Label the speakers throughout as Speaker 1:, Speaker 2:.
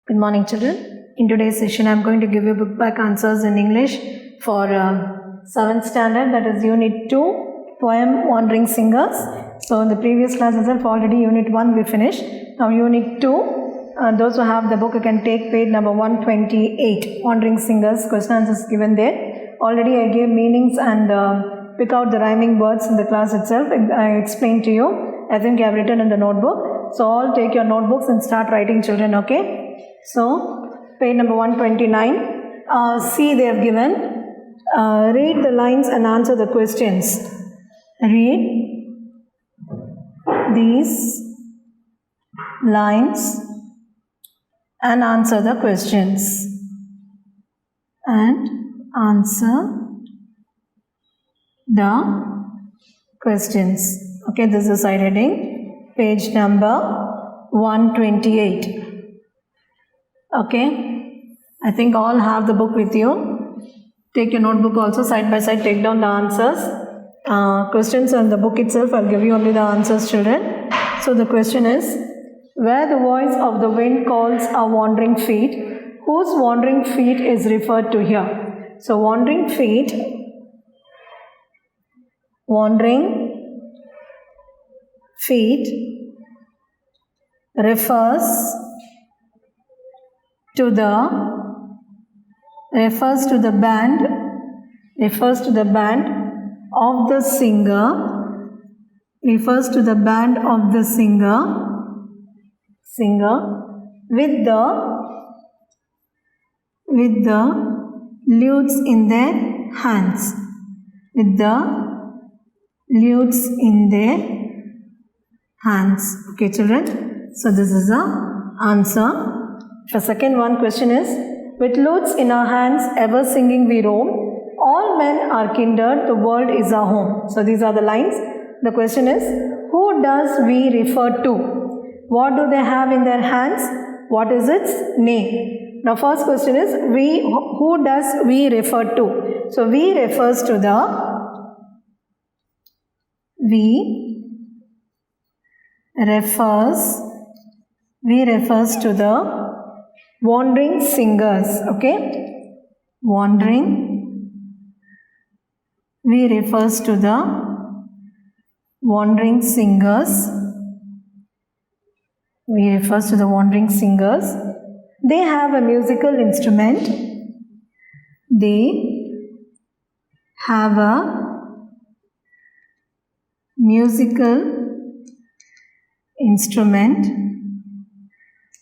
Speaker 1: Good morning, children. In today's session, I'm going to give you book back answers in English for 7th standard, that is Unit 2, Poem Wandering Singers. So, in the previous class itself, already Unit 1 we finished. Now, Unit 2, those who have the book, you can take page number 128, Wandering Singers, question answers given there. Already I gave meanings and pick out the rhyming words in the class itself. I explained to you. I think you have written in the notebook. So, all take your notebooks and start writing, children, okay? So, page number 129, see they have given, read the lines and answer the questions. Read these lines and answer the questions. And answer the questions. Okay, this is I reading, page number 128. Okay, I think all have the book with you. Take your notebook also, side by side, take down the answers. Questions on the book itself, I'll give you only the answers, children. So the question is, where the voice of the wind calls a wandering feet, whose wandering feet is referred to here? So wandering feet refers to the band of the singer with the lutes in their hands. Okay, children. So this is the answer. The second one question is, with lutes in our hands, ever singing we roam, all men are kindred, the world is our home. So these are the lines. The question is, who does we refer to? What do they have in their hands? What is its name? Now first question is, who does we refer to? So we refers to the wandering singers, okay? We refers to the wandering singers. They have a musical instrument.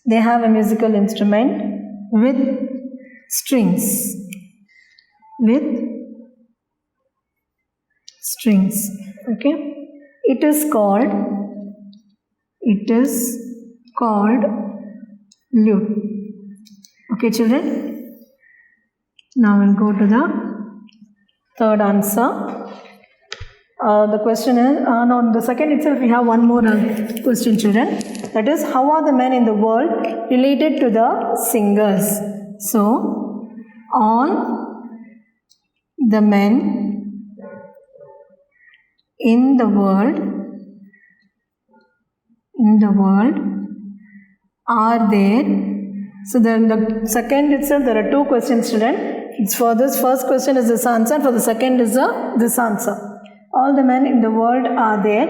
Speaker 1: They have a musical instrument with strings. Okay, it is called lute. Okay, children. Now we'll go to the third answer. The question is, no, the second itself we have one more question, children. That is, how are the men in the world related to the singers? So, all the men in the world are there. So then the second itself, there are two questions, children. It's for this first question is this answer, for the second is this answer. All the men in the world are there.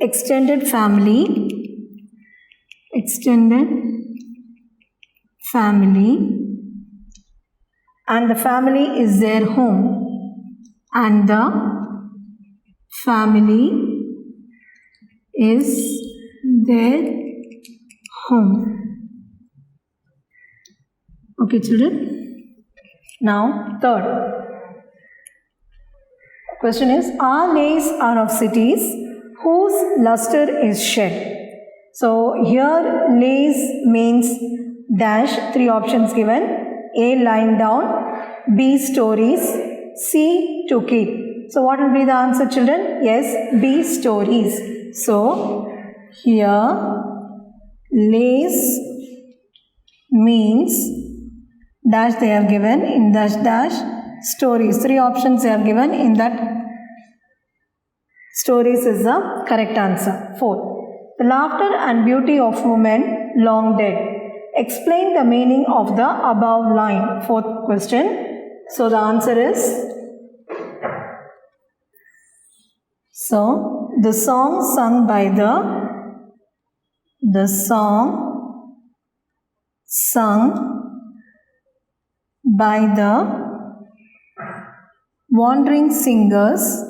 Speaker 1: Extended family, and the family is their home. Okay, children. Now, third question is, our lays are of cities whose luster is shed. So here lays means dash, three options given. A, lying down. B, stories. C, to keep. So what will be the answer, children? Yes, B, stories. So here lays means dash they have given, in dash stories. Three options they have given, in that stories is the correct answer. Fourth, the laughter and beauty of women long dead. Explain the meaning of the above line. Fourth question. So the answer is, so the song sung by the song sung by the wandering singers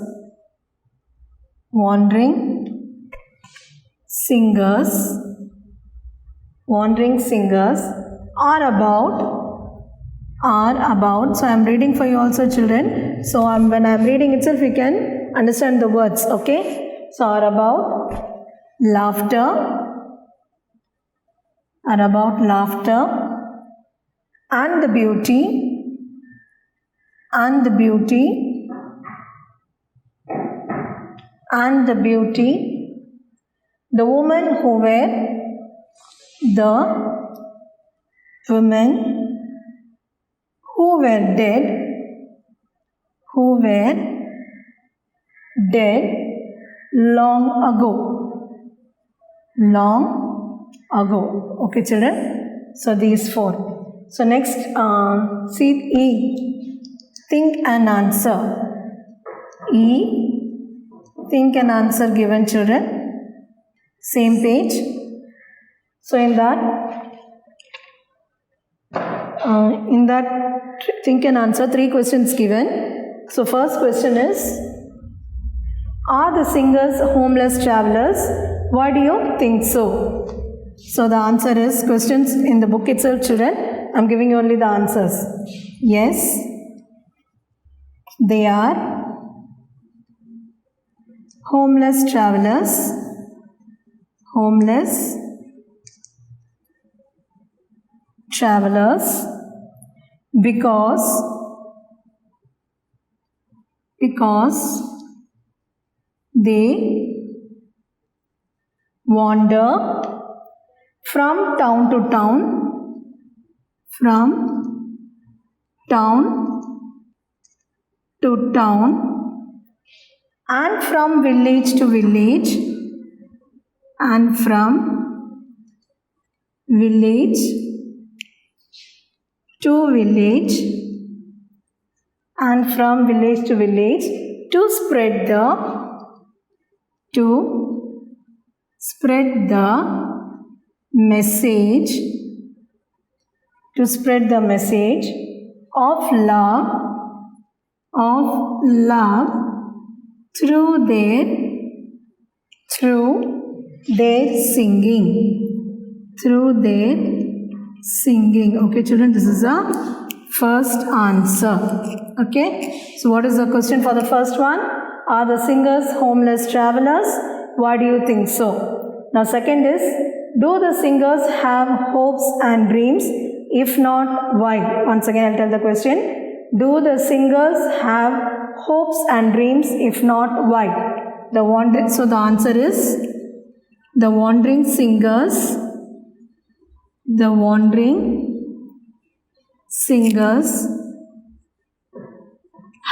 Speaker 1: are about, so I am reading for you also, children. So when I am reading itself, you can understand the words, okay? So are about laughter, and the beauty, the women who were dead long ago. Okay, children? So these four. So next, seat E, think and answer. E, think and answer given, children. Same page. So in that think and answer, 3 questions given. So first question is, are the singers homeless travelers? Why do you think so? So the answer is, questions in the book itself, children. I am giving you only the answers. Yes, they are homeless travelers. Because they wander from town to town, and from village to village, to spread the message of love through their singing. Okay, children, this is a first answer. Okay, so what is the question for the first one? Are the singers homeless travelers? Why do you think so? Now second is, do the singers have hopes and dreams? If not, why? Once again, I'll tell the question. Do the singers have hopes and dreams? If not, why? So the answer is, the wandering singers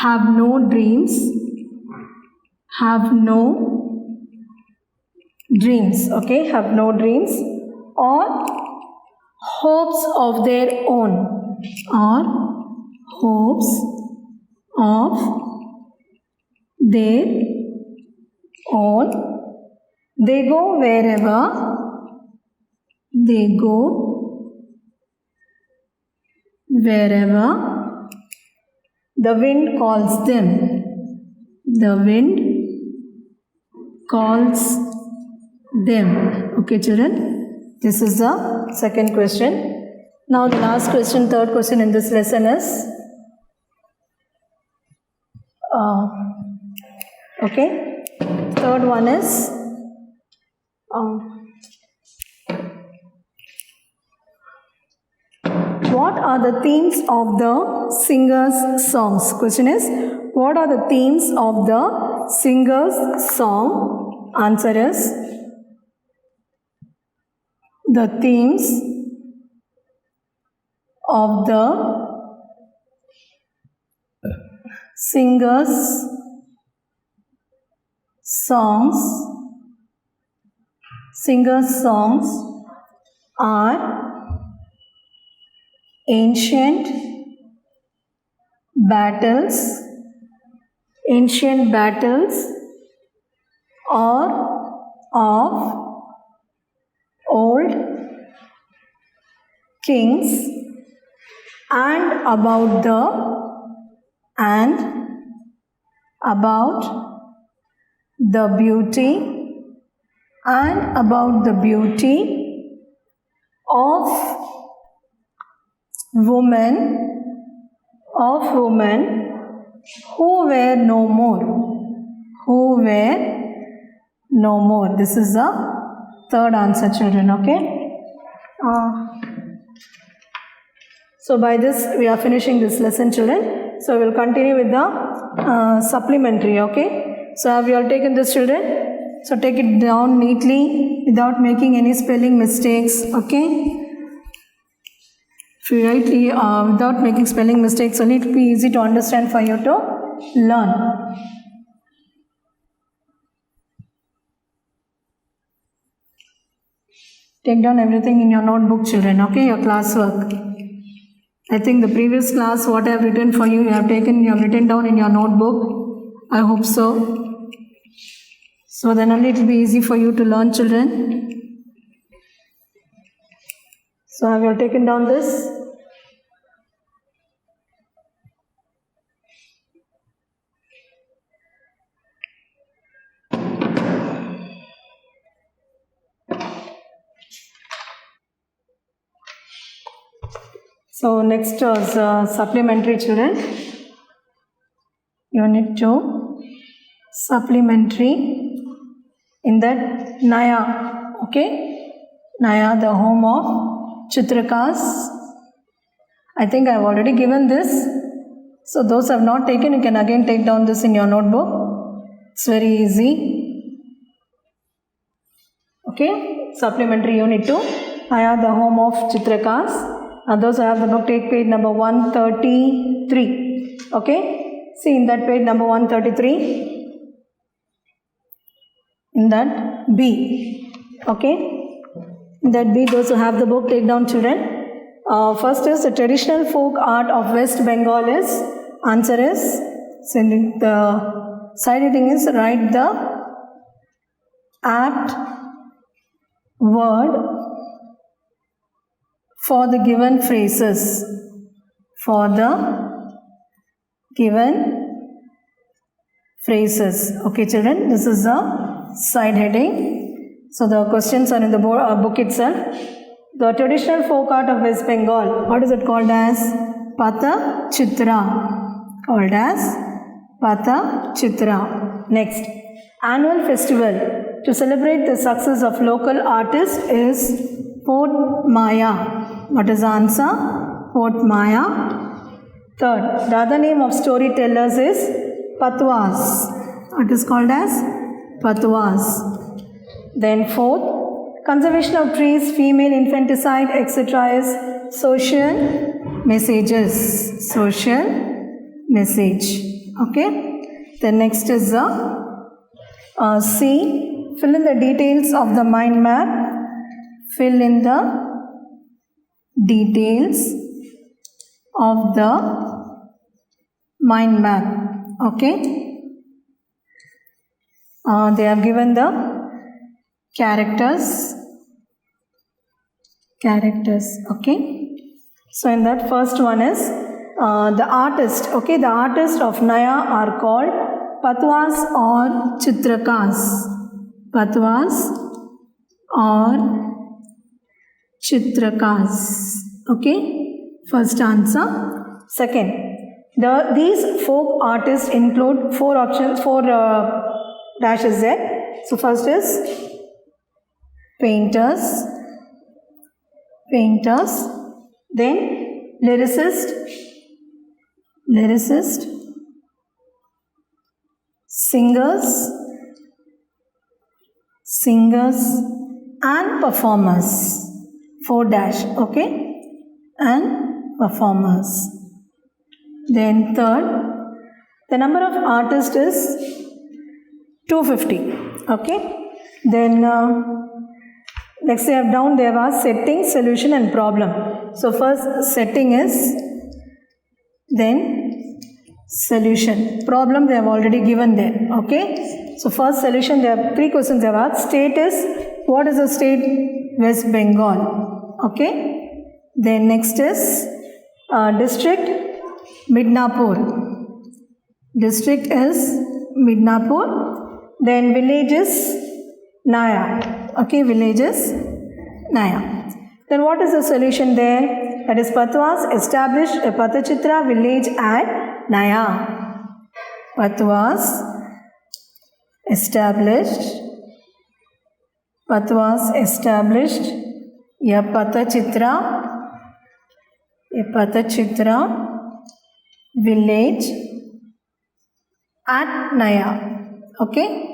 Speaker 1: have no dreams, okay, have no dreams or hopes of their own, They go wherever the wind calls them. Okay, children, this is the second question. Now the last question, third question in this lesson is, okay, third one is, what are the themes of the singers' songs? Question is, what are the themes of the singers' song? Answer is, the themes of the singers' songs are ancient battles, or of old kings, and about the beauty of women who were no more. This is the third answer, children. Okay. So by this we are finishing this lesson, children. So we will continue with the supplementary. Okay. So have you all taken this, children? So take it down neatly without making any spelling mistakes. Okay. If you write without making spelling mistakes, only it will be easy to understand for you to learn. Take down everything in your notebook, children. Okay, your classwork. I think the previous class, what I have written for you, you have written down in your notebook. I hope so. So then only it will be easy for you to learn, children. So have you all taken down this? So next was supplementary, children. Unit 2, supplementary. In that, Naya, okay? Naya, the home of Chitrakas. I think I have already given this. So those who have not taken, you can again take down this in your notebook. It's very easy. Okay? Supplementary Unit 2, Naya, the home of Chitrakas. Those who have the book, take page number 133. Okay? See in that page number 133. In that B. Okay? In that B, those who have the book, take down, children. First is the traditional folk art of West Bengal is. Answer is, the side heading is, write the apt word for the given phrases. For the given phrases. Okay, children, this is the side heading. So the questions are in the book itself. The traditional folk art of West Bengal, what is it called as? Patha Chitra. Called as Patha Chitra. Next, annual festival to celebrate the success of local artists is Pot Maya. What is the answer? Pot Maya. Third, the other name of storytellers is Patwas. What is called as? Patwas. Then fourth, conservation of trees, female infanticide, etc. is social messages. Social message. Okay. Then next is the C. Fill in the details of the mind map. Fill in the details of the mind map. Okay. They have given the characters. Okay. So in that, first one is the artist. Okay, the artists of Naya are called Patwas or Chitrakas. Patwas or Chitrakas. Okay, first answer. Second, these folk artists include four options, four dashes there. So first is painters, then lyricist, singers, and performers. 4 dash, okay, and performers. Then third, the number of artists is 250, okay. Then Next they have down there was setting, solution and problem. So first setting is, then solution. Problem they have already given there. Okay. So first solution, there are 3 questions they have asked. State is, what is the state? West Bengal. Okay. Then next is district, Midnapur. District is Midnapur. Then village is Naya. Okay, village is Naya. Then what is the solution there? That is Patwas established a Patachitra village at Naya. Patwas established a Patachitra village at Naya. Okay.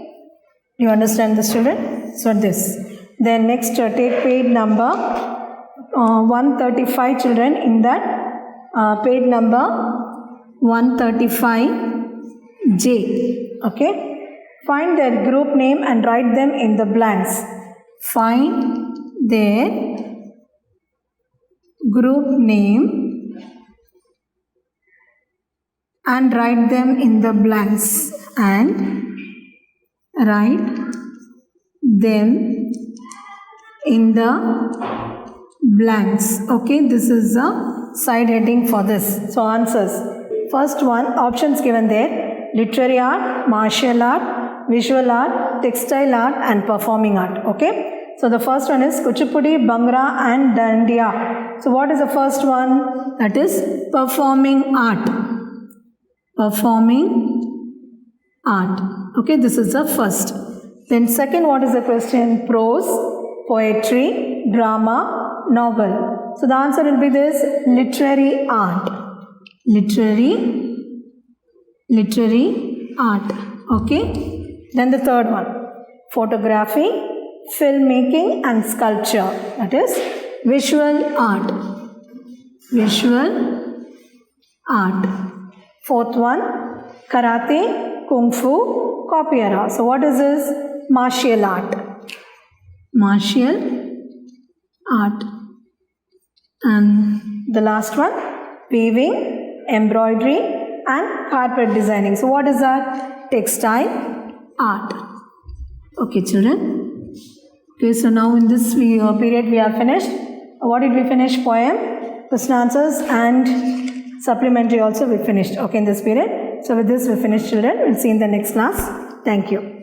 Speaker 1: You understand the student? So this. Then next take page number 135 children. In that page number 135J. Okay. Find their group name and write them in the blanks. Find their group name and write them in the blanks. And write them in the blanks. Okay, this is the side heading for this. So answers. First one, options given there: literary art, martial art, visual art, textile art and performing art. Okay. So the first one is Kuchipudi, Bhangra and Dandiya. So what is the first one? That is performing art. Performing art. Okay, this is the first. Then second, what is the question? Prose, poetry, drama, novel. So the answer will be this: literary art. Literary art. Okay. Then the third one, photography, filmmaking and sculpture. That is visual art. Visual art. Fourth one, karate, kung fu, capoeira. So what is this? Martial art. Martial art. And the last one, weaving, embroidery and carpet designing. So what is that? Textile art. Okay, children. Okay, so now in this period we are finished. What did we finish? Poem, question answers and supplementary also we finished. Okay, in this period. So with this we finished, children. We'll see in the next class. Thank you.